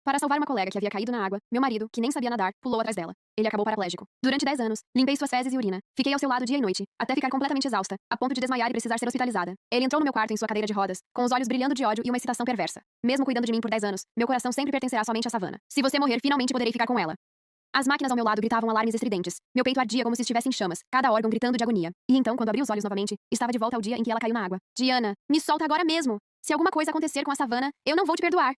Para salvar uma colega que havia caído na água, meu marido, que nem sabia nadar, pulou atrás dela. Ele acabou paraplégico. Durante 10 anos, limpei suas fezes e urina. Fiquei ao seu lado dia e noite, até ficar completamente exausta, a ponto de desmaiar e precisar ser hospitalizada. Ele entrou no meu quarto em sua cadeira de rodas, com os olhos brilhando de ódio e uma excitação perversa. Mesmo cuidando de mim por 10 anos, meu coração sempre pertencerá somente a Savannah. Se você morrer, finalmente poderei ficar com ela. As máquinas ao meu lado gritavam alarmes estridentes. Meu peito ardia como se estivesse em chamas, cada órgão gritando de agonia. E então, quando abri os olhos novamente, estava de volta ao dia em que ela caiu na água. Diana, me solta agora mesmo! Se alguma coisa acontecer com a Savannah, eu não vou te perdoar.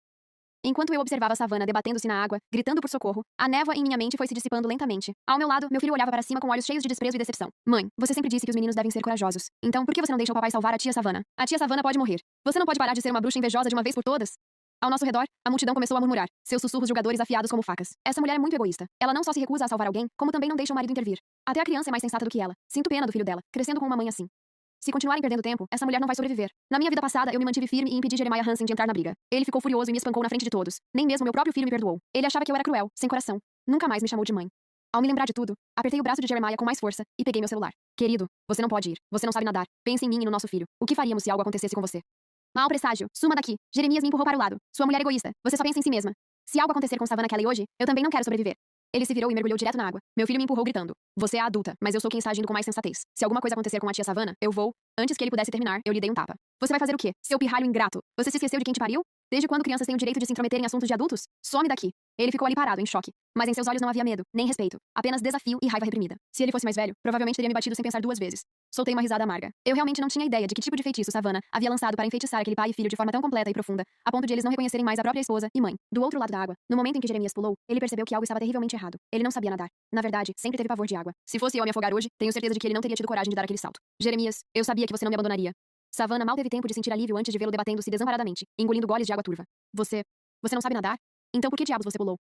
Enquanto eu observava Savannah debatendo-se na água, gritando por socorro, a névoa em minha mente foi se dissipando lentamente. Ao meu lado, meu filho olhava para cima com olhos cheios de desprezo e decepção. Mãe, você sempre disse que os meninos devem ser corajosos. Então, por que você não deixa o papai salvar a tia Savannah? A tia Savannah pode morrer. Você não pode parar de ser uma bruxa invejosa de uma vez por todas? Ao nosso redor, a multidão começou a murmurar, seus sussurros julgadores afiados como facas. Essa mulher é muito egoísta. Ela não só se recusa a salvar alguém, como também não deixa o marido intervir. Até a criança é mais sensata do que ela. Sinto pena do filho dela, crescendo com uma mãe assim. Se continuarem perdendo tempo, essa mulher não vai sobreviver. Na minha vida passada, eu me mantive firme e impedi Jeremiah Hansen de entrar na briga. Ele ficou furioso e me espancou na frente de todos. Nem mesmo meu próprio filho me perdoou. Ele achava que eu era cruel, sem coração. Nunca mais me chamou de mãe. Ao me lembrar de tudo, apertei o braço de Jeremiah com mais força e peguei meu celular. Querido, você não pode ir. Você não sabe nadar. Pense em mim e no nosso filho. O que faríamos se algo acontecesse com você? Mau presságio. Suma daqui. Jeremias me empurrou para o lado. Sua mulher egoísta. Você só pensa em si mesma. Se algo acontecer com Savannah Kelly hoje, eu também não quero sobreviver. Ele se virou e mergulhou direto na água. Meu filho me empurrou gritando. Você é adulta, mas eu sou quem está agindo com mais sensatez. Se alguma coisa acontecer com a tia Savannah, eu vou. Antes que ele pudesse terminar, eu lhe dei um tapa. Você vai fazer o quê? Seu pirralho ingrato. Você se esqueceu de quem te pariu? Desde quando crianças têm o direito de se intrometer em assuntos de adultos? Some daqui. Ele ficou ali parado, em choque. Mas em seus olhos não havia medo, nem respeito. Apenas desafio e raiva reprimida. Se ele fosse mais velho, provavelmente teria me batido sem pensar duas vezes. Soltei uma risada amarga. Eu realmente não tinha ideia de que tipo de feitiço Savannah havia lançado para enfeitiçar aquele pai e filho de forma tão completa e profunda, a ponto de eles não reconhecerem mais a própria esposa e mãe. Do outro lado da água, no momento em que Jeremias pulou, ele percebeu que algo estava terrivelmente errado. Ele não sabia nadar. Na verdade, sempre teve pavor de água. Se fosse eu a me afogar hoje, tenho certeza de que ele não teria tido coragem de dar aquele salto. Jeremias, eu sabia que você não me abandonaria. Savannah mal teve tempo de sentir alívio antes de vê-lo debatendo-se desamparadamente, engolindo goles de água turva. Você não sabe nadar? Então por que diabos você pulou?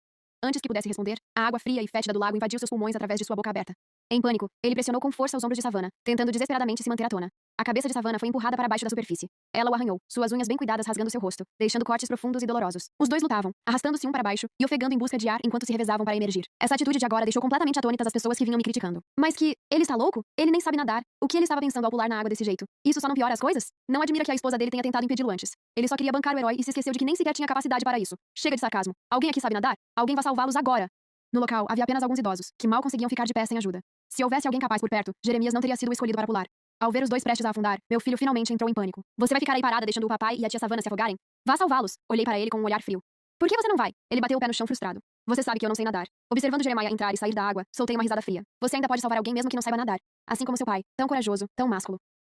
Antes que pudesse responder, a água fria e fétida do lago invadiu seus pulmões através de sua boca aberta. Em pânico, ele pressionou com força os ombros de Savannah, tentando desesperadamente se manter à tona. A cabeça de Savannah foi empurrada para baixo da superfície. Ela o arranhou, suas unhas bem cuidadas rasgando seu rosto, deixando cortes profundos e dolorosos. Os dois lutavam, arrastando-se um para baixo e ofegando em busca de ar enquanto se revezavam para emergir. Essa atitude de agora deixou completamente atônitas as pessoas que vinham me criticando. Mas que, ele está louco? Ele nem sabe nadar. O que ele estava pensando ao pular na água desse jeito? Isso só não piora as coisas? Não admira que a esposa dele tenha tentado impedi-lo antes. Ele só queria bancar o herói e se esqueceu de que nem sequer tinha capacidade para isso. Chega de sarcasmo. Alguém aqui sabe nadar? Alguém vai salvá-los agora. No local, havia apenas alguns idosos, que mal conseguiam ficar de pé sem ajuda. Se houvesse alguém capaz por perto, Jeremias não teria sido o escolhido para pular. Ao ver os dois prestes a afundar, meu filho finalmente entrou em pânico. Você vai ficar aí parada deixando o papai e a tia Savannah se afogarem? Vá salvá-los. Olhei para ele com um olhar frio. Por que você não vai? Ele bateu o pé no chão frustrado. Você sabe que eu não sei nadar. Observando Jeremiah entrar e sair da água, soltei uma risada fria. Você ainda pode salvar alguém mesmo que não saiba nadar. Assim como seu pai, tão corajoso, tão másculo.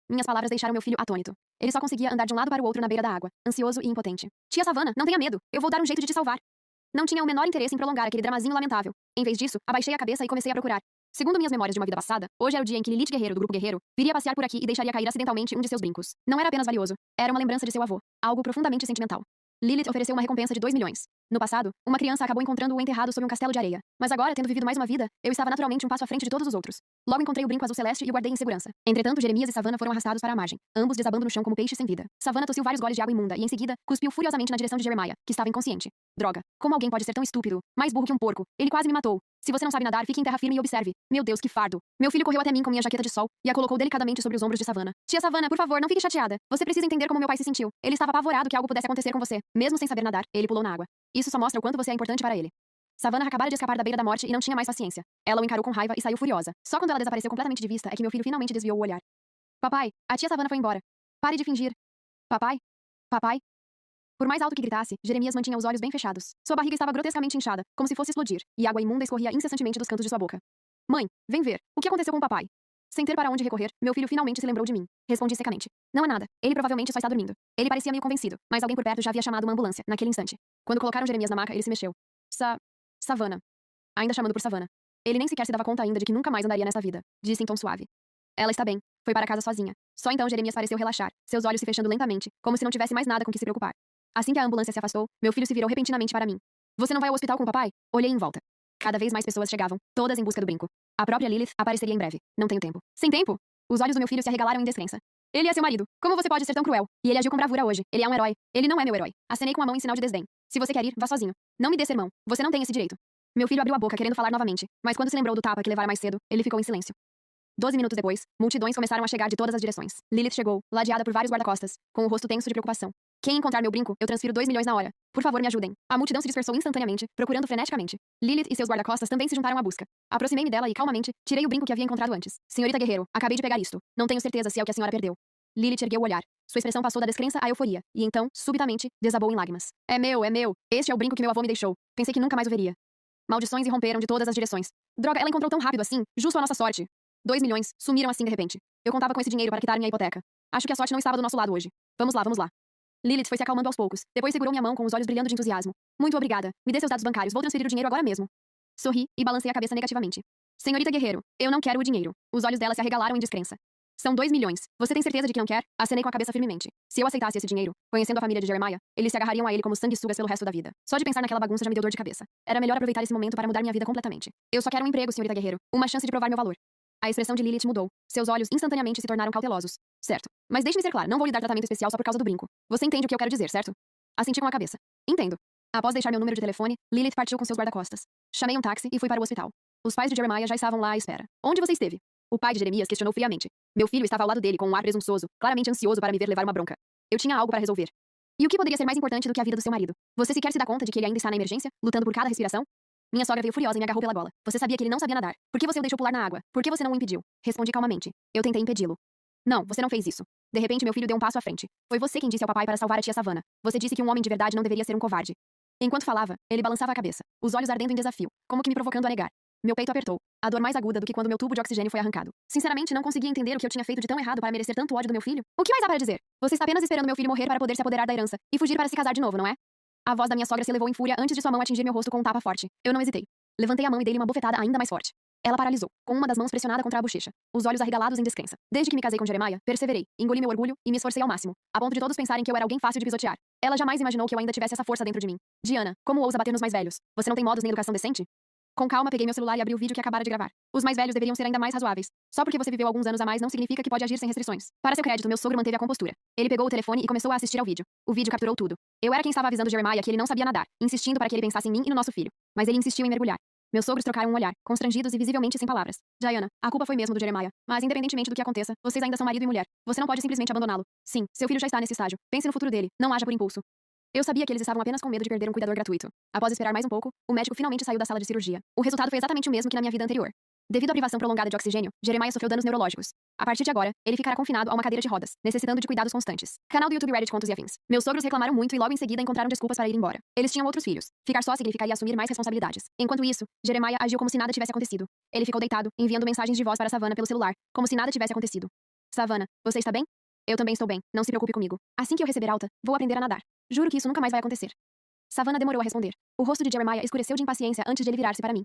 Minhas palavras deixaram meu filho atônito. Ele só conseguia andar de um lado para o outro na beira da água, ansioso e impotente. Tia Savannah, não tenha medo. Eu vou dar um jeito de te salvar. Não tinha o menor interesse em prolongar aquele dramazinho lamentável. Em vez disso, abaixei a cabeça e comecei a procurar. Segundo minhas memórias de uma vida passada, hoje era o dia em que Lilith Guerreiro, do Grupo Guerreiro, viria passear por aqui e deixaria cair acidentalmente um de seus brincos. Não era apenas valioso, era uma lembrança de seu avô. Algo profundamente sentimental. Lilith ofereceu uma recompensa de 2 milhões. No passado, uma criança acabou encontrando-o enterrado sob um castelo de areia. Mas agora, tendo vivido mais uma vida, eu estava naturalmente um passo à frente de todos os outros. Logo encontrei o brinco azul celeste e o guardei em segurança. Entretanto, Jeremias e Savannah foram arrastados para a margem, ambos desabando no chão como peixes sem vida. Savannah tossiu vários goles de água imunda e, em seguida, cuspiu furiosamente na direção de Jeremiah, que estava inconsciente. Droga. Como alguém pode ser tão estúpido? Mais burro que um porco. Ele quase me matou. Se você não sabe nadar, fique em terra firme e observe. Meu Deus, que fardo. Meu filho correu até mim com minha jaqueta de sol e a colocou delicadamente sobre os ombros de Savannah. Tia Savannah, por favor, não fique chateada. Você precisa entender como meu pai se sentiu. Ele estava apavorado que algo pudesse acontecer com você. Mesmo sem saber nadar, ele pulou na água. Isso só mostra o quanto você é importante para ele. Savannah acabara de escapar da beira da morte e não tinha mais paciência. Ela o encarou com raiva e saiu furiosa. Só quando ela desapareceu completamente de vista é que meu filho finalmente desviou o olhar. Papai, a tia Savannah foi embora. Pare de fingir. Papai? Papai? Por mais alto que gritasse, Jeremias mantinha os olhos bem fechados. Sua barriga estava grotescamente inchada, como se fosse explodir, e água imunda escorria incessantemente dos cantos de sua boca. Mãe, vem ver. O que aconteceu com o papai? Sem ter para onde recorrer, meu filho finalmente se lembrou de mim. Respondi secamente. Não é nada. Ele provavelmente só está dormindo. Ele parecia meio convencido, mas alguém por perto já havia chamado uma ambulância, naquele instante. Quando colocaram Jeremias na maca, ele se mexeu. Savannah. Ainda chamando por Savannah. Ele nem sequer se dava conta ainda de que nunca mais andaria nessa vida. Disse em tom suave. Ela está bem. Foi para casa sozinha. Só então Jeremias pareceu relaxar, seus olhos se fechando lentamente, como se não tivesse mais nada com que se preocupar. Assim que a ambulância se afastou, meu filho se virou repentinamente para mim. Você não vai ao hospital com o papai? Olhei em volta. Cada vez mais pessoas chegavam, todas em busca do brinco. A própria Lilith apareceria em breve. Não tenho tempo. Sem tempo? Os olhos do meu filho se arregalaram em descrença. Ele é seu marido. Como você pode ser tão cruel? E ele agiu com bravura hoje. Ele é um herói. Ele não é meu herói. Acenei com a mão em sinal de desdém. Se você quer ir, vá sozinho. Não me dê sermão. Você não tem esse direito. Meu filho abriu a boca querendo falar novamente, mas quando se lembrou do tapa que levara mais cedo, ele ficou em silêncio. 12 minutos depois, multidões começaram a chegar de todas as direções. Lilith chegou, ladeada por vários guarda-costas, com o rosto tenso de preocupação. Quem encontrar meu brinco, eu transfiro 2 milhões na hora. Por favor, me ajudem. A multidão se dispersou instantaneamente, procurando freneticamente. Lilith e seus guarda-costas também se juntaram à busca. Aproximei-me dela e, calmamente, tirei o brinco que havia encontrado antes. Senhorita Guerreiro, acabei de pegar isto. Não tenho certeza se é o que a senhora perdeu. Lilith ergueu o olhar. Sua expressão passou da descrença à euforia, e então, subitamente, desabou em lágrimas. É meu, é meu. Este é o brinco que meu avô me deixou. Pensei que nunca mais o veria. Maldições irromperam de todas as direções. Droga, ela encontrou tão rápido assim, justo a nossa sorte. 2 milhões, sumiram assim de repente. Eu contava com esse dinheiro para quitar minha hipoteca. Acho que a sorte não estava do nosso lado hoje. Vamos lá, vamos lá. Lilith foi se acalmando aos poucos. Depois segurou minha mão com os olhos brilhando de entusiasmo. Muito obrigada. Me dê seus dados bancários. Vou transferir o dinheiro agora mesmo. Sorri e balancei a cabeça negativamente. Senhorita Guerreiro, eu não quero o dinheiro. Os olhos dela se arregalaram em descrença. São 2 milhões. Você tem certeza de que não quer? Acenei com a cabeça firmemente. Se eu aceitasse esse dinheiro, conhecendo a família de Jeremiah, eles se agarrariam a ele como sanguessugas pelo resto da vida. Só de pensar naquela bagunça já me deu dor de cabeça. Era melhor aproveitar esse momento para mudar minha vida completamente. Eu só quero um emprego, senhorita Guerreiro. Uma chance de provar meu valor. A expressão de Lilith mudou. Seus olhos instantaneamente se tornaram cautelosos. Certo. Mas deixe-me ser claro, não vou lhe dar tratamento especial só por causa do brinco. Você entende o que eu quero dizer, certo? Assenti com a cabeça. Entendo. Após deixar meu número de telefone, Lilith partiu com seus guarda-costas. Chamei um táxi e fui para o hospital. Os pais de Jeremiah já estavam lá à espera. Onde você esteve? O pai de Jeremias questionou friamente. Meu filho estava ao lado dele com um ar presunçoso, claramente ansioso para me ver levar uma bronca. Eu tinha algo para resolver. E o que poderia ser mais importante do que a vida do seu marido? Você sequer se dá conta de que ele ainda está na emergência, lutando por cada respiração? Minha sogra veio furiosa e me agarrou pela gola. Você sabia que ele não sabia nadar. Por que você o deixou pular na água? Por que você não o impediu? Respondi calmamente. Eu tentei impedi-lo. Não, você não fez isso. De repente, meu filho deu um passo à frente. Foi você quem disse ao papai para salvar a tia Savannah. Você disse que um homem de verdade não deveria ser um covarde. Enquanto falava, ele balançava a cabeça, os olhos ardendo em desafio, como que me provocando a negar. Meu peito apertou. A dor mais aguda do que quando meu tubo de oxigênio foi arrancado. Sinceramente, não conseguia entender o que eu tinha feito de tão errado para merecer tanto ódio do meu filho. O que mais há para dizer? Você está apenas esperando meu filho morrer para poder se apoderar da herança e fugir para se casar de novo, não é? A voz da minha sogra se elevou em fúria antes de sua mão atingir meu rosto com um tapa forte. Eu não hesitei. Levantei a mão e dei-lhe uma bofetada ainda mais forte. Ela paralisou, com uma das mãos pressionada contra a bochecha, os olhos arregalados em descrença. Desde que me casei com Jeremiah, perseverei, engoli meu orgulho e me esforcei ao máximo, a ponto de todos pensarem que eu era alguém fácil de pisotear. Ela jamais imaginou que eu ainda tivesse essa força dentro de mim. Diana, como ousa bater nos mais velhos? Você não tem modos nem educação decente? Com calma, peguei meu celular e abri o vídeo que acabara de gravar. Os mais velhos deveriam ser ainda mais razoáveis. Só porque você viveu alguns anos a mais não significa que pode agir sem restrições. Para seu crédito, meu sogro manteve a compostura. Ele pegou o telefone e começou a assistir ao vídeo. O vídeo capturou tudo. Eu era quem estava avisando Jeremiah que ele não sabia nadar, insistindo para que ele pensasse em mim e no nosso filho. Mas ele insistiu em mergulhar. Meus sogros trocaram um olhar, constrangidos e visivelmente sem palavras. Diana, a culpa foi mesmo do Jeremiah. Mas independentemente do que aconteça, vocês ainda são marido e mulher. Você não pode simplesmente abandoná-lo. Sim, seu filho já está nesse estágio. Pense no futuro dele. Não haja por impulso. Eu sabia que eles estavam apenas com medo de perder um cuidador gratuito. Após esperar mais um pouco, o médico finalmente saiu da sala de cirurgia. O resultado foi exatamente o mesmo que na minha vida anterior. Devido à privação prolongada de oxigênio, Jeremiah sofreu danos neurológicos. A partir de agora, ele ficará confinado a uma cadeira de rodas, necessitando de cuidados constantes. Canal do YouTube Reddit Contos e Afins. Meus sogros reclamaram muito e logo em seguida encontraram desculpas para ir embora. Eles tinham outros filhos. Ficar só significaria assumir mais responsabilidades. Enquanto isso, Jeremiah agiu como se nada tivesse acontecido. Ele ficou deitado, enviando mensagens de voz para Savannah pelo celular, como se nada tivesse acontecido. Savannah, você está bem? Eu também estou bem, não se preocupe comigo. Assim que eu receber alta, vou aprender a nadar. Juro que isso nunca mais vai acontecer. Savannah demorou a responder. O rosto de Jeremiah escureceu de impaciência antes de ele virar-se para mim.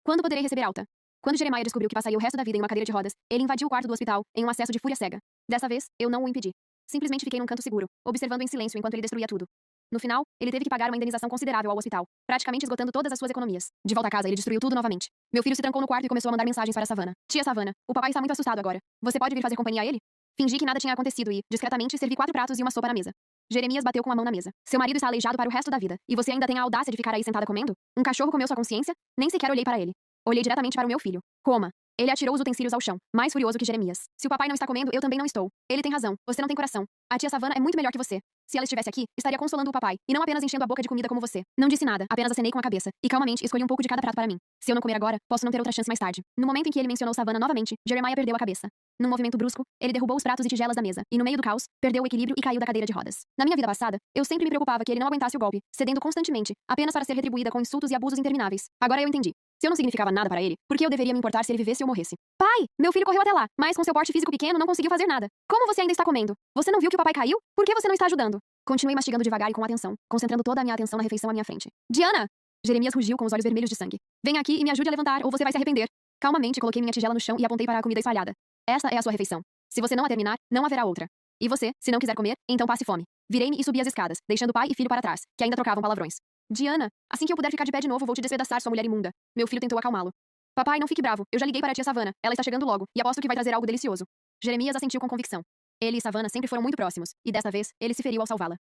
Quando poderei receber alta? Quando Jeremiah descobriu que passaria o resto da vida em uma cadeira de rodas, ele invadiu o quarto do hospital, em um acesso de fúria cega. Dessa vez, eu não o impedi. Simplesmente fiquei num canto seguro, observando em silêncio enquanto ele destruía tudo. No final, ele teve que pagar uma indenização considerável ao hospital, praticamente esgotando todas as suas economias. De volta a casa, ele destruiu tudo novamente. Meu filho se trancou no quarto e começou a mandar mensagens para Savannah. Tia Savannah, o papai está muito assustado agora. Você pode vir fazer companhia a ele? Fingi que nada tinha acontecido e, discretamente, servi 4 pratos e uma sopa na mesa. Jeremias bateu com a mão na mesa. Seu marido está aleijado para o resto da vida, e você ainda tem a audácia de ficar aí sentada comendo? Um cachorro comeu sua consciência? Nem sequer olhei para ele. Olhei diretamente para o meu filho. Coma. Ele atirou os utensílios ao chão, mais furioso que Jeremias. Se o papai não está comendo, eu também não estou. Ele tem razão. Você não tem coração. A tia Savannah é muito melhor que você. Se ela estivesse aqui, estaria consolando o papai, e não apenas enchendo a boca de comida como você. Não disse nada, apenas acenei com a cabeça, e calmamente escolhi um pouco de cada prato para mim. Se eu não comer agora, posso não ter outra chance mais tarde. No momento em que ele mencionou Savannah novamente, Jeremiah perdeu a cabeça. Num movimento brusco, ele derrubou os pratos e tigelas da mesa, e no meio do caos, perdeu o equilíbrio e caiu da cadeira de rodas. Na minha vida passada, eu sempre me preocupava que ele não aguentasse o golpe, cedendo constantemente, apenas para ser retribuída com insultos e abusos intermináveis. Agora eu entendi. Se eu não significava nada para ele, por que eu deveria me importar se ele vivesse ou morresse? Pai! Meu filho correu até lá, mas com seu porte físico pequeno não conseguiu fazer nada. Como você ainda está comendo? Você não viu que o papai caiu? Por que você não está ajudando? Continuei mastigando devagar e com atenção, concentrando toda a minha atenção na refeição à minha frente. Diana! Jeremias rugiu com os olhos vermelhos de sangue. Venha aqui e me ajude a levantar, ou você vai se arrepender. Calmamente coloquei minha tigela no chão e apontei para a comida espalhada. Essa é a sua refeição. Se você não a terminar, não haverá outra. E você, se não quiser comer, então passe fome. Virei-me e subi as escadas, deixando pai e filho para trás, que ainda trocavam palavrões. Diana, assim que eu puder ficar de pé de novo, vou te despedaçar, sua mulher imunda. Meu filho tentou acalmá-lo. Papai, não fique bravo. Eu já liguei para a tia Savannah. Ela está chegando logo, e aposto que vai trazer algo delicioso. Jeremias assentiu com convicção. Ele e Savannah sempre foram muito próximos, e desta vez, ele se feriu ao salvá-la.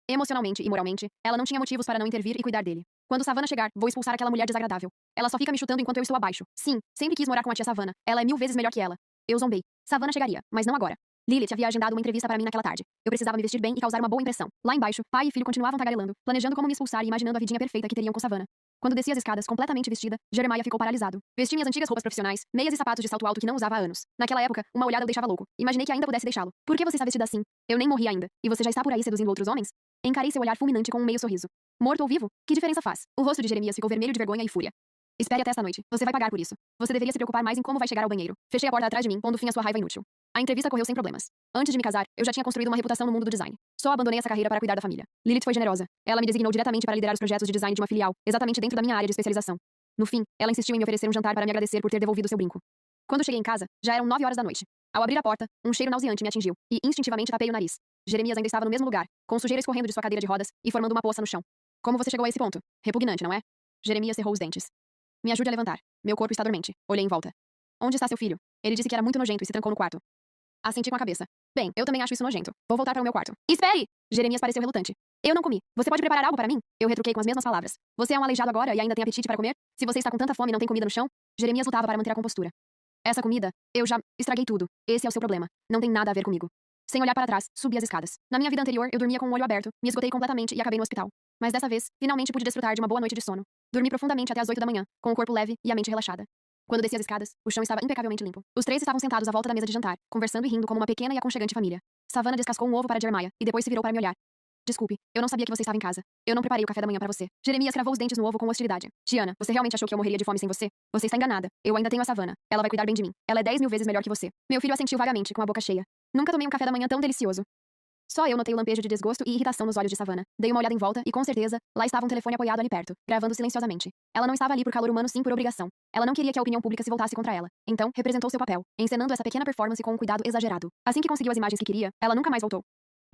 Emocionalmente e moralmente, ela não tinha motivos para não intervir e cuidar dele. Quando Savannah chegar, vou expulsar aquela mulher desagradável. Ela só fica me chutando enquanto eu estou abaixo. Sim, sempre quis morar com a tia Savannah. Ela é 1000 vezes melhor que ela. Eu zombei. Savannah chegaria, mas não agora. Lilith havia agendado uma entrevista para mim naquela tarde. Eu precisava me vestir bem e causar uma boa impressão. Lá embaixo, pai e filho continuavam tagarelando, planejando como me expulsar e imaginando a vidinha perfeita que teriam com Savannah. Quando desci as escadas completamente vestida, Jeremiah ficou paralisado. Vesti minhas antigas roupas profissionais, meias e sapatos de salto alto que não usava há anos. Naquela época, uma olhada o deixava louco. Imaginei que ainda pudesse deixá-lo. Por que você está vestida assim? Eu nem morri ainda. E você já está por aí seduzindo outros homens? Encarei seu olhar fulminante com um meio sorriso. Morto ou vivo? Que diferença faz? O rosto de Jeremias ficou vermelho de vergonha e fúria. Espere até esta noite. Você vai pagar por isso. Você deveria se preocupar mais em como vai chegar ao banheiro. Fechei a porta atrás de mim, pondo fim à sua raiva inútil. A entrevista correu sem problemas. Antes de me casar, eu já tinha construído uma reputação no mundo do design. Só abandonei essa carreira para cuidar da família. Lilith foi generosa. Ela me designou diretamente para liderar os projetos de design de uma filial, exatamente dentro da minha área de especialização. No fim, ela insistiu em me oferecer um jantar para me agradecer por ter devolvido seu brinco. Quando cheguei em casa, já eram 9 horas da noite. Ao abrir a porta, um cheiro nauseante me atingiu, e instintivamente tapei o nariz. Jeremias ainda estava no mesmo lugar, com sujeira escorrendo de sua cadeira de rodas e formando uma poça no chão. Como você chegou a esse ponto? Repugnante, não é? Jeremias cerrou os dentes. Me ajude a levantar. Meu corpo está dormente. Olhei em volta. Onde está seu filho? Ele disse que era muito nojento e se trancou no quarto. Assenti com a cabeça. Bem, eu também acho isso nojento. Vou voltar para o meu quarto. Espere! Jeremias pareceu relutante. Eu não comi. Você pode preparar algo para mim? Eu retruquei com as mesmas palavras. Você é um aleijado agora e ainda tem apetite para comer? Se você está com tanta fome e não tem comida no chão? Jeremias lutava para manter a compostura. Essa comida, eu já estraguei tudo. Esse é o seu problema. Não tem nada a ver comigo. Sem olhar para trás, subi as escadas. Na minha vida anterior, eu dormia com o olho aberto, me esgotei completamente e acabei no hospital. Mas dessa vez, finalmente pude desfrutar de uma boa noite de sono. Dormi profundamente até as 8 da manhã, com o corpo leve e a mente relaxada. Quando desci as escadas, o chão estava impecavelmente limpo. Os três estavam sentados à volta da mesa de jantar, conversando e rindo como uma pequena e aconchegante família. Savannah descascou um ovo para Jeremiah e depois se virou para me olhar. Desculpe, eu não sabia que você estava em casa. Eu não preparei o café da manhã para você. Jeremias cravou os dentes no ovo com hostilidade. Tiana, você realmente achou que eu morreria de fome sem você? Você está enganada. Eu ainda tenho a Savannah. Ela vai cuidar bem de mim. Ela é 10 mil vezes melhor que você. Meu filho assentiu vagamente, com a boca cheia. Nunca tomei um café da manhã tão delicioso. Só eu notei o lampejo de desgosto e irritação nos olhos de Savannah. Dei uma olhada em volta e, com certeza, lá estava um telefone apoiado ali perto, gravando silenciosamente. Ela não estava ali por calor humano, sim por obrigação. Ela não queria que a opinião pública se voltasse contra ela. Então, representou seu papel, encenando essa pequena performance com um cuidado exagerado. Assim que conseguiu as imagens que queria, ela nunca mais voltou.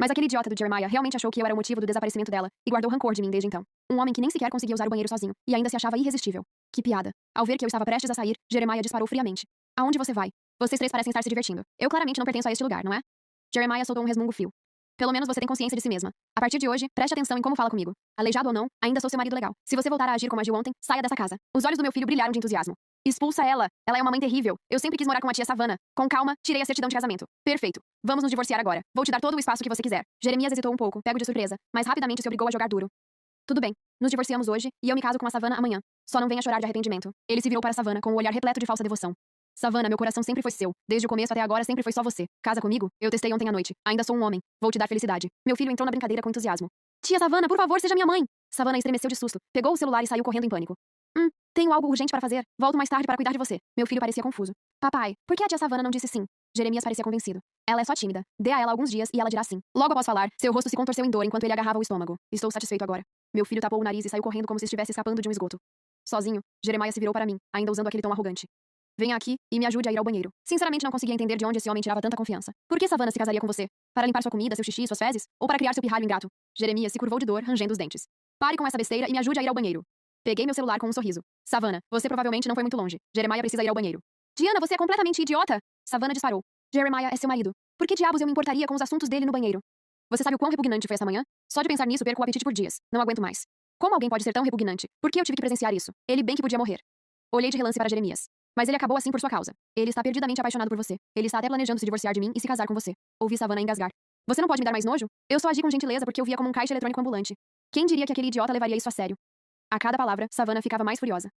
Mas aquele idiota do Jeremiah realmente achou que eu era o motivo do desaparecimento dela e guardou rancor de mim desde então. Um homem que nem sequer conseguia usar o banheiro sozinho e ainda se achava irresistível. Que piada. Ao ver que eu estava prestes a sair, Jeremiah disparou friamente. Aonde você vai? Vocês três parecem estar se divertindo. Eu claramente não pertenço a este lugar, não é? Jeremiah soltou um resmungo fio. Pelo menos você tem consciência de si mesma. A partir de hoje, preste atenção em como fala comigo. Aleijado ou não, ainda sou seu marido legal. Se você voltar a agir como agiu ontem, saia dessa casa. Os olhos do meu filho brilharam de entusiasmo. Expulsa ela. Ela é uma mãe terrível. Eu sempre quis morar com a tia Savannah. Com calma, tirei a certidão de casamento. Perfeito. Vamos nos divorciar agora. Vou te dar todo o espaço que você quiser. Jeremias hesitou um pouco, pego de surpresa, mas rapidamente se obrigou a jogar duro. Tudo bem. Nos divorciamos hoje e eu me caso com a Savannah amanhã. Só não venha chorar de arrependimento. Ele se virou para Savannah com o olhar repleto de falsa devoção. Savannah, meu coração sempre foi seu. Desde o começo até agora sempre foi só você. Casa comigo? Eu testei ontem à noite. Ainda sou um homem. Vou te dar felicidade. Meu filho entrou na brincadeira com entusiasmo. Tia Savannah, por favor, seja minha mãe. Savannah estremeceu de susto, pegou o celular e saiu correndo em pânico. Tenho algo urgente para fazer. Volto mais tarde para cuidar de você. Meu filho parecia confuso. Papai, por que a tia Savannah não disse sim? Jeremias parecia convencido. Ela é só tímida. Dê a ela alguns dias e ela dirá sim. Logo após falar, seu rosto se contorceu em dor enquanto ele agarrava o estômago. Estou satisfeito agora. Meu filho tapou o nariz e saiu correndo como se estivesse escapando de um esgoto. Sozinho, Jeremias se virou para mim, ainda usando aquele tom arrogante. Venha aqui e me ajude a ir ao banheiro. Sinceramente não conseguia entender de onde esse homem tirava tanta confiança. Por que Savannah se casaria com você? Para limpar sua comida, seu xixi, suas fezes? Ou para criar seu pirralho ingrato? Jeremias se curvou de dor, rangendo os dentes. Pare com essa besteira e me ajude a ir ao banheiro. Peguei meu celular com um sorriso. Savannah, você provavelmente não foi muito longe. Jeremiah precisa ir ao banheiro. Diana, você é completamente idiota! Savannah disparou. Jeremiah é seu marido. Por que diabos eu me importaria com os assuntos dele no banheiro? Você sabe o quão repugnante foi essa manhã? Só de pensar nisso perco o apetite por dias. Não aguento mais. Como alguém pode ser tão repugnante? Por que eu tive que presenciar isso? Ele bem que podia morrer. Olhei de relance para Jeremias. Mas ele acabou assim por sua causa. Ele está perdidamente apaixonado por você. Ele está até planejando se divorciar de mim e se casar com você. Ouvi Savannah engasgar. Você não pode me dar mais nojo? Eu só agi com gentileza porque eu via como um caixa eletrônico ambulante. Quem diria que aquele idiota levaria isso a sério? A cada palavra, Savannah ficava mais furiosa.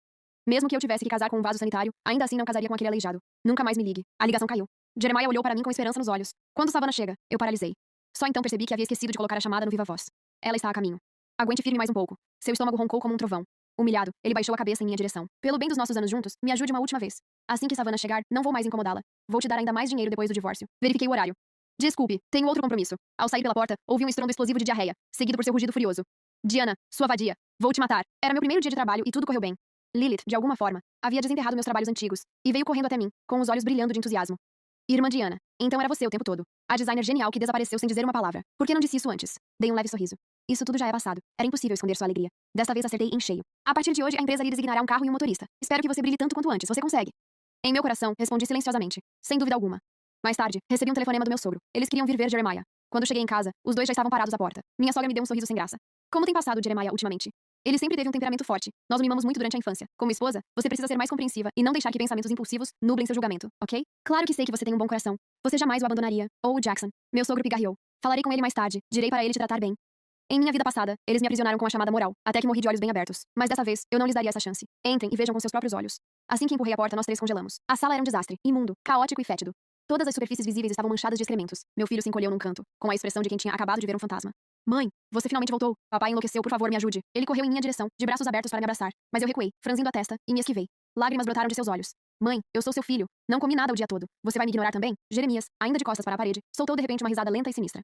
Mesmo que eu tivesse que casar com um vaso sanitário, ainda assim não casaria com aquele aleijado. Nunca mais me ligue. A ligação caiu. Jeremiah olhou para mim com esperança nos olhos. Quando Savannah chega, eu paralisei. Só então percebi que havia esquecido de colocar a chamada no viva voz. Ela está a caminho. Aguente firme mais um pouco. Seu estômago roncou como um trovão. Humilhado, ele baixou a cabeça em minha direção. Pelo bem dos nossos anos juntos, me ajude uma última vez. Assim que Savannah chegar, não vou mais incomodá-la. Vou te dar ainda mais dinheiro depois do divórcio. Verifiquei o horário. Desculpe, tenho outro compromisso. Ao sair pela porta, ouvi um estrondo explosivo de diarreia, seguido por seu rugido furioso. Diana, sua vadia. Vou te matar. Era meu primeiro dia de trabalho e tudo correu bem. Lilith, de alguma forma, havia desenterrado meus trabalhos antigos e veio correndo até mim, com os olhos brilhando de entusiasmo. Irmã Diana, então era você o tempo todo. A designer genial que desapareceu sem dizer uma palavra. Por que não disse isso antes? Dei um leve sorriso. Isso tudo já é passado. Era impossível esconder sua alegria. Desta vez acertei em cheio. A partir de hoje, a empresa lhe designará um carro e um motorista. Espero que você brilhe tanto quanto antes. Você consegue. Em meu coração, respondi silenciosamente. Sem dúvida alguma. Mais tarde, recebi um telefonema do meu sogro. Eles queriam vir ver Jeremiah. Quando cheguei em casa, os dois já estavam parados à porta. Minha sogra me deu um sorriso sem graça. Como tem passado, Jeremiah, ultimamente? Ele sempre teve um temperamento forte. Nós o mimamos muito durante a infância. Como esposa, você precisa ser mais compreensiva e não deixar que pensamentos impulsivos nublem seu julgamento, ok? Claro que sei que você tem um bom coração. Você jamais o abandonaria. Ou o Jackson. Meu sogro pigarreou. Falarei com ele mais tarde. Direi para ele te tratar bem. Em minha vida passada, eles me aprisionaram com a chamada moral, até que morri de olhos bem abertos. Mas dessa vez, eu não lhes daria essa chance. Entrem e vejam com seus próprios olhos. Assim que empurrei a porta, nós três congelamos. A sala era um desastre, imundo, caótico e fétido. Todas as superfícies visíveis estavam manchadas de excrementos. Meu filho se encolheu num canto, com a expressão de quem tinha acabado de ver um fantasma. Mãe, você finalmente voltou. Papai enlouqueceu, por favor, me ajude. Ele correu em minha direção, de braços abertos para me abraçar, mas eu recuei, franzindo a testa, e me esquivei. Lágrimas brotaram de seus olhos. Mãe, eu sou seu filho. Não comi nada o dia todo. Você vai me ignorar também? Jeremias, ainda de costas para a parede, soltou de repente uma risada lenta e sinistra.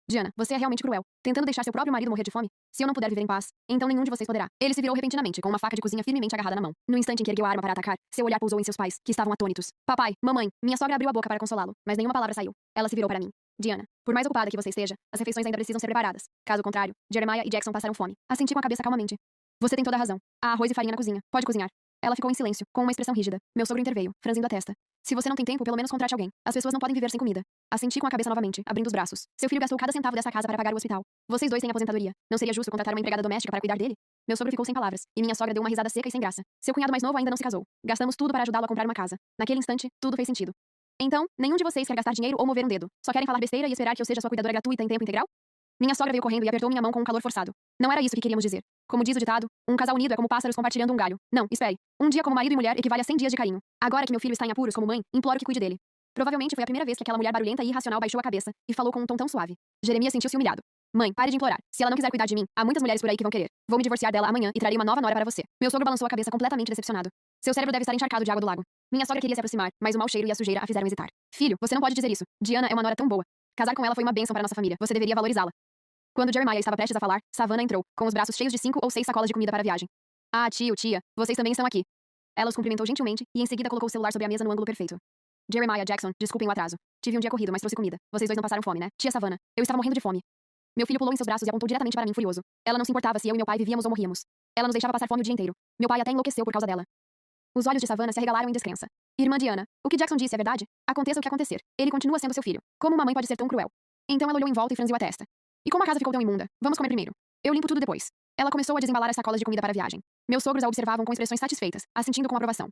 Diana, você é realmente cruel, tentando deixar seu próprio marido morrer de fome? Se eu não puder viver em paz, então nenhum de vocês poderá. Ele se virou repentinamente, com uma faca de cozinha firmemente agarrada na mão. No instante em que ergueu a arma para atacar, seu olhar pousou em seus pais, que estavam atônitos. Papai, mamãe, minha sogra abriu a boca para consolá-lo, mas nenhuma palavra saiu. Ela se virou para mim. Diana, por mais ocupada que você esteja, as refeições ainda precisam ser preparadas. Caso contrário, Jeremiah e Jackson passaram fome. Assenti com a cabeça calmamente. Você tem toda a razão. Há arroz e farinha na cozinha. Pode cozinhar. Ela ficou em silêncio, com uma expressão rígida. Meu sogro interveio, franzindo a testa. Se você não tem tempo, pelo menos contrate alguém. As pessoas não podem viver sem comida. Assenti com a cabeça novamente, abrindo os braços. Seu filho gastou cada centavo dessa casa para pagar o hospital. Vocês dois têm aposentadoria. Não seria justo contratar uma empregada doméstica para cuidar dele? Meu sogro ficou sem palavras, e minha sogra deu uma risada seca e sem graça. Seu cunhado mais novo ainda não se casou. Gastamos tudo para ajudá-lo a comprar uma casa. Naquele instante, tudo fez sentido. Então, nenhum de vocês quer gastar dinheiro ou mover um dedo. Só querem falar besteira e esperar que eu seja sua cuidadora gratuita em tempo integral? Minha sogra veio correndo e apertou minha mão com um calor forçado. Não era isso que queríamos dizer. Como diz o ditado, um casal unido é como pássaros compartilhando um galho. Não, espere. Um dia como marido e mulher equivale a 100 dias de carinho. Agora que meu filho está em apuros como mãe, imploro que cuide dele. Provavelmente foi a primeira vez que aquela mulher barulhenta e irracional baixou a cabeça e falou com um tom tão suave. Jeremias sentiu-se humilhado. Mãe, pare de implorar. Se ela não quiser cuidar de mim, há muitas mulheres por aí que vão querer. Vou me divorciar dela amanhã e trarei uma nova nora para você. Meu sogro balançou a cabeça completamente decepcionado. Seu cérebro deve estar encharcado de água do lago. Minha sogra queria se aproximar, mas o mau cheiro e a sujeira a fizeram hesitar. Filho, você não pode dizer isso. Diana é uma nora tão boa. Casar com ela foi uma bênção para nossa família. Você deveria valorizá-la. Quando Jeremiah estava prestes a falar, Savannah entrou, com os braços cheios de 5 ou 6 sacolas de comida para a viagem. Ah, tio, tia, vocês também estão aqui. Ela os cumprimentou gentilmente e em seguida colocou o celular sobre a mesa no ângulo perfeito. Jeremiah, Jackson, desculpem o atraso. Tive um dia corrido, mas trouxe comida. Vocês dois não passaram fome, né? Tia Savannah, eu estava morrendo de fome. Meu filho pulou em seus braços e apontou diretamente para mim, furioso. Ela não se importava se eu e meu pai vivíamos ou morríamos. Ela nos deixava passar fome o dia inteiro. Meu pai até enlouqueceu por causa dela. Os olhos de Savannah se arregalaram em descrença. Irmã Diana, o que Jackson disse é verdade? Aconteça o que acontecer. Ele continua sendo seu filho. Como uma mãe pode ser tão cruel? Então ela olhou em volta e franziu a testa. E como a casa ficou tão imunda? Vamos comer primeiro. Eu limpo tudo depois. Ela começou a desembalar as sacolas de comida para a viagem. Meus sogros a observavam com expressões satisfeitas, assentindo com aprovação.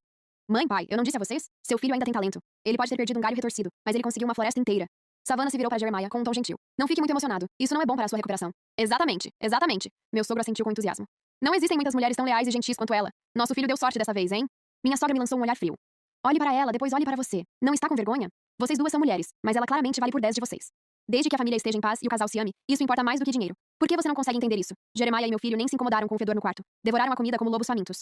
Mãe, pai, eu não disse a vocês? Seu filho ainda tem talento. Ele pode ter perdido um galho retorcido, mas ele conseguiu uma floresta inteira. Savannah se virou para Jeremiah com um tom gentil. Não fique muito emocionado. Isso não é bom para a sua recuperação. Exatamente, exatamente. Meu sogro assentiu com entusiasmo. Não existem muitas mulheres tão leais e gentis quanto ela. Nosso filho deu sorte dessa vez, hein? Minha sogra me lançou um olhar frio. Olhe para ela, depois olhe para você. Não está com vergonha? Vocês duas são mulheres, mas ela claramente vale por 10 de vocês. Desde que a família esteja em paz e o casal se ame, isso importa mais do que dinheiro. Por que você não consegue entender isso? Jeremiah e meu filho nem se incomodaram com o fedor no quarto. Devoraram a comida como lobos famintos.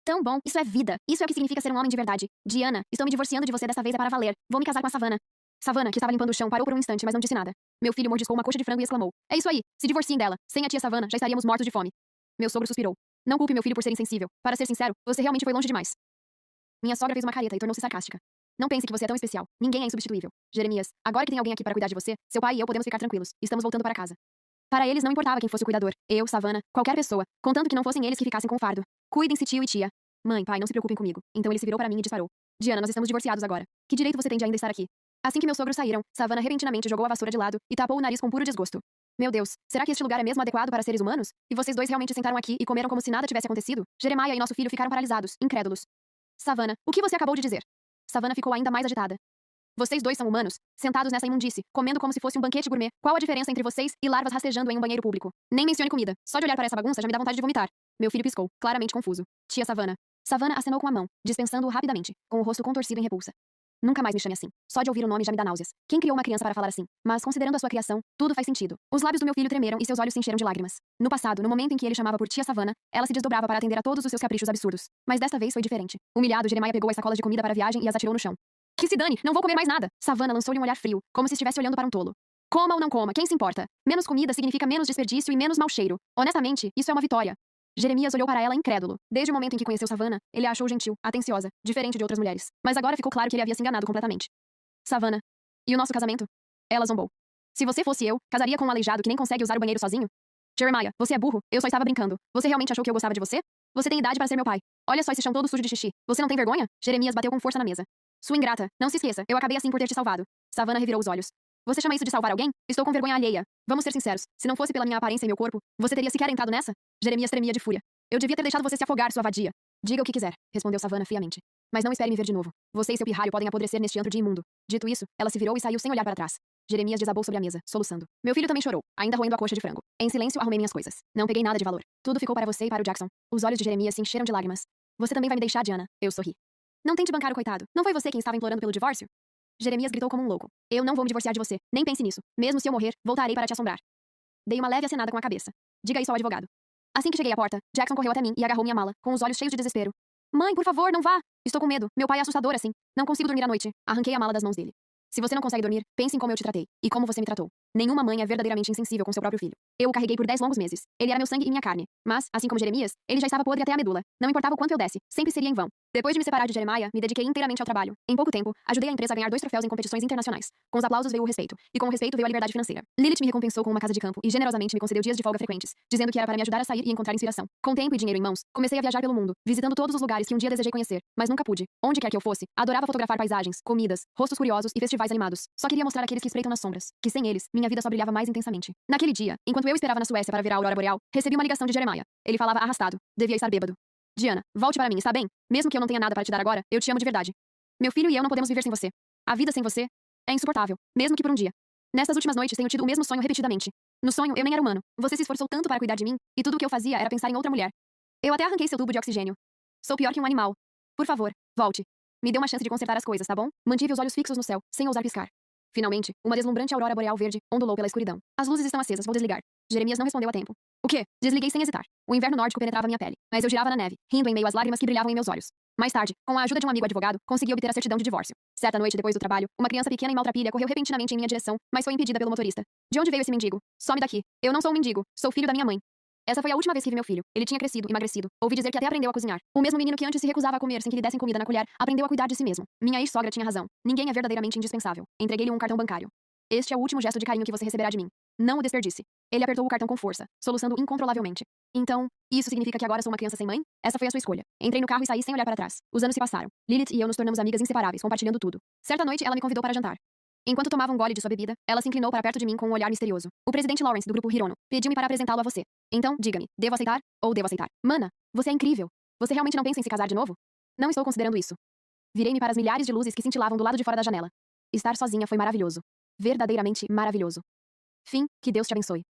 Tão bom, isso é vida. Isso é o que significa ser um homem de verdade. Diana, estou me divorciando de você dessa vez é para valer. Vou me casar com a Savannah. Savannah, que estava limpando o chão, parou por um instante, mas não disse nada. Meu filho mordiscou uma coxa de frango e exclamou. É isso aí, se divorciem dela. Sem a tia Savannah, já estaríamos mortos de fome. Meu sogro suspirou. Não culpe meu filho por ser insensível. Para ser sincero, você realmente foi longe demais. Minha sogra fez uma careta e tornou-se sarcástica. Não pense que você é tão especial. Ninguém é insubstituível. Jeremias, agora que tem alguém aqui para cuidar de você, seu pai e eu podemos ficar tranquilos. Estamos voltando para casa. Para eles não importava quem fosse o cuidador. Eu, Savannah, qualquer pessoa. Contanto que não fossem eles que ficassem com o fardo. Cuidem-se, tio e tia. Mãe, pai, não se preocupem comigo. Então ele se virou para mim e disparou. Diana, nós estamos divorciados agora. Que direito você tem de ainda estar aqui? Assim que meus sogros saíram, Savannah repentinamente jogou a vassoura de lado e tapou o nariz com puro desgosto. Meu Deus, será que este lugar é mesmo adequado para seres humanos? E vocês dois realmente sentaram aqui e comeram como se nada tivesse acontecido? Jeremiah e nosso filho ficaram paralisados, incrédulos. Savannah, o que você acabou de dizer? Savannah ficou ainda mais agitada. Vocês dois são humanos, sentados nessa imundície, comendo como se fosse um banquete gourmet. Qual a diferença entre vocês e larvas rastejando em um banheiro público? Nem mencione comida. Só de olhar para essa bagunça já me dá vontade de vomitar. Meu filho piscou, claramente confuso. Tia Savannah. Savannah acenou com a mão, dispensando-o rapidamente, com o rosto contorcido em repulsa. Nunca mais me chame assim. Só de ouvir o nome já me dá náuseas. Quem criou uma criança para falar assim? Mas, considerando a sua criação, tudo faz sentido. Os lábios do meu filho tremeram e seus olhos se encheram de lágrimas. No passado, no momento em que ele chamava por tia Savannah, ela se desdobrava para atender a todos os seus caprichos absurdos. Mas desta vez foi diferente. Humilhado, Jeremiah pegou as sacolas de comida para a viagem e as atirou no chão. Que se dane! Não vou comer mais nada! Savannah lançou-lhe um olhar frio, como se estivesse olhando para um tolo. Coma ou não coma, quem se importa? Menos comida significa menos desperdício e menos mau cheiro. Honestamente, isso é uma vitória. Jeremias olhou para ela incrédulo. Desde o momento em que conheceu Savannah, ele a achou gentil, atenciosa, diferente de outras mulheres. Mas agora ficou claro que ele havia se enganado completamente. Savannah. E o nosso casamento? Ela zombou. Se você fosse eu, casaria com um aleijado que nem consegue usar o banheiro sozinho? Jeremiah, você é burro. Eu só estava brincando. Você realmente achou que eu gostava de você? Você tem idade para ser meu pai. Olha só esse chão todo sujo de xixi. Você não tem vergonha? Jeremias bateu com força na mesa. Sua ingrata. Não se esqueça. Eu acabei assim por ter te salvado. Savannah revirou os olhos. Você chama isso de salvar alguém? Estou com vergonha alheia. Vamos ser sinceros. Se não fosse pela minha aparência e meu corpo, você teria sequer entrado nessa? Jeremias tremia de fúria. Eu devia ter deixado você se afogar, sua vadia. Diga o que quiser, respondeu Savannah friamente. Mas não espere me ver de novo. Você e seu pirralho podem apodrecer neste antro de imundo. Dito isso, ela se virou e saiu sem olhar para trás. Jeremias desabou sobre a mesa, soluçando. Meu filho também chorou, ainda roendo a coxa de frango. Em silêncio, arrumei minhas coisas. Não peguei nada de valor. Tudo ficou para você e para o Jackson. Os olhos de Jeremias se encheram de lágrimas. Você também vai me deixar, Diana? Eu sorri. Não tente bancar o coitado. Não foi você quem estava implorando pelo divórcio? Jeremias gritou como um louco. Eu não vou me divorciar de você. Nem pense nisso. Mesmo se eu morrer, voltarei para te assombrar. Dei uma leve acenada com a cabeça. Diga isso ao advogado. Assim que cheguei à porta, Jackson correu até mim e agarrou minha mala, com os olhos cheios de desespero. Mãe, por favor, não vá! Estou com medo. Meu pai é assustador assim. Não consigo dormir à noite. Arranquei a mala das mãos dele. Se você não consegue dormir, pense em como eu te tratei. E como você me tratou. Nenhuma mãe é verdadeiramente insensível com seu próprio filho. Eu o carreguei por 10 longos meses. Ele era meu sangue e minha carne. Mas, assim como Jeremias, ele já estava podre até a medula. Não importava o quanto eu desse, sempre seria em vão. Depois de me separar de Jeremiah, me dediquei inteiramente ao trabalho. Em pouco tempo, ajudei a empresa a ganhar 2 troféus em competições internacionais. Com os aplausos veio o respeito. E com o respeito veio a liberdade financeira. Lilith me recompensou com uma casa de campo e generosamente me concedeu dias de folga frequentes, dizendo que era para me ajudar a sair e encontrar inspiração. Com tempo e dinheiro em mãos, comecei a viajar pelo mundo, visitando todos os lugares que um dia desejei conhecer, mas nunca pude. Onde quer que eu fosse, adorava fotografar paisagens, comidas, rostos curiosos e festivais animados. Só queria mostrar àqueles que espreitam nas sombras, que sem eles, minha vida só brilhava mais intensamente. Naquele dia, enquanto eu esperava na Suécia para ver a aurora boreal, recebi uma ligação de Jeremiah. Ele falava arrastado. Devia estar bêbado. Diana, volte para mim, está bem? Mesmo que eu não tenha nada para te dar agora, eu te amo de verdade. Meu filho e eu não podemos viver sem você. A vida sem você é insuportável, mesmo que por um dia. Nestas últimas noites tenho tido o mesmo sonho repetidamente. No sonho, eu nem era humano. Você se esforçou tanto para cuidar de mim, e tudo o que eu fazia era pensar em outra mulher. Eu até arranquei seu tubo de oxigênio. Sou pior que um animal. Por favor, volte. Me dê uma chance de consertar as coisas, tá bom? Mantive os olhos fixos no céu, sem ousar piscar. Finalmente, uma deslumbrante aurora boreal verde ondulou pela escuridão. As luzes estão acesas, vou desligar. Jeremias não respondeu a tempo. O quê? Desliguei sem hesitar. O inverno nórdico penetrava minha pele, mas eu girava na neve, rindo em meio às lágrimas que brilhavam em meus olhos. Mais tarde, com a ajuda de um amigo advogado, consegui obter a certidão de divórcio. Certa noite depois do trabalho, uma criança pequena e maltrapilha correu repentinamente em minha direção, mas foi impedida pelo motorista. De onde veio esse mendigo? Some daqui. Eu não sou um mendigo, sou filho da minha mãe. Essa foi a última vez que vi meu filho. Ele tinha crescido, emagrecido. Ouvi dizer que até aprendeu a cozinhar. O mesmo menino que antes se recusava a comer sem que lhe dessem comida na colher, aprendeu a cuidar de si mesmo. Minha ex-sogra tinha razão. Ninguém é verdadeiramente indispensável. Entreguei-lhe um cartão bancário. Este é o último gesto de carinho que você receberá de mim. Não o desperdice. Ele apertou o cartão com força, soluçando incontrolavelmente. Então, isso significa que agora sou uma criança sem mãe? Essa foi a sua escolha. Entrei no carro e saí sem olhar para trás. Os anos se passaram. Lilith e eu nos tornamos amigas inseparáveis, compartilhando tudo. Certa noite, ela me convidou para jantar. Enquanto tomava um gole de sua bebida, ela se inclinou para perto de mim com um olhar misterioso. O presidente Lawrence, do grupo Hirono, pediu-me para apresentá-lo a você. Então, diga-me, devo aceitar ou devo aceitar? Mana, você é incrível. Você realmente não pensa em se casar de novo? Não estou considerando isso. Virei-me para as milhares de luzes que cintilavam do lado de fora da janela. Estar sozinha foi maravilhoso. Verdadeiramente maravilhoso. Fim, que Deus te abençoe.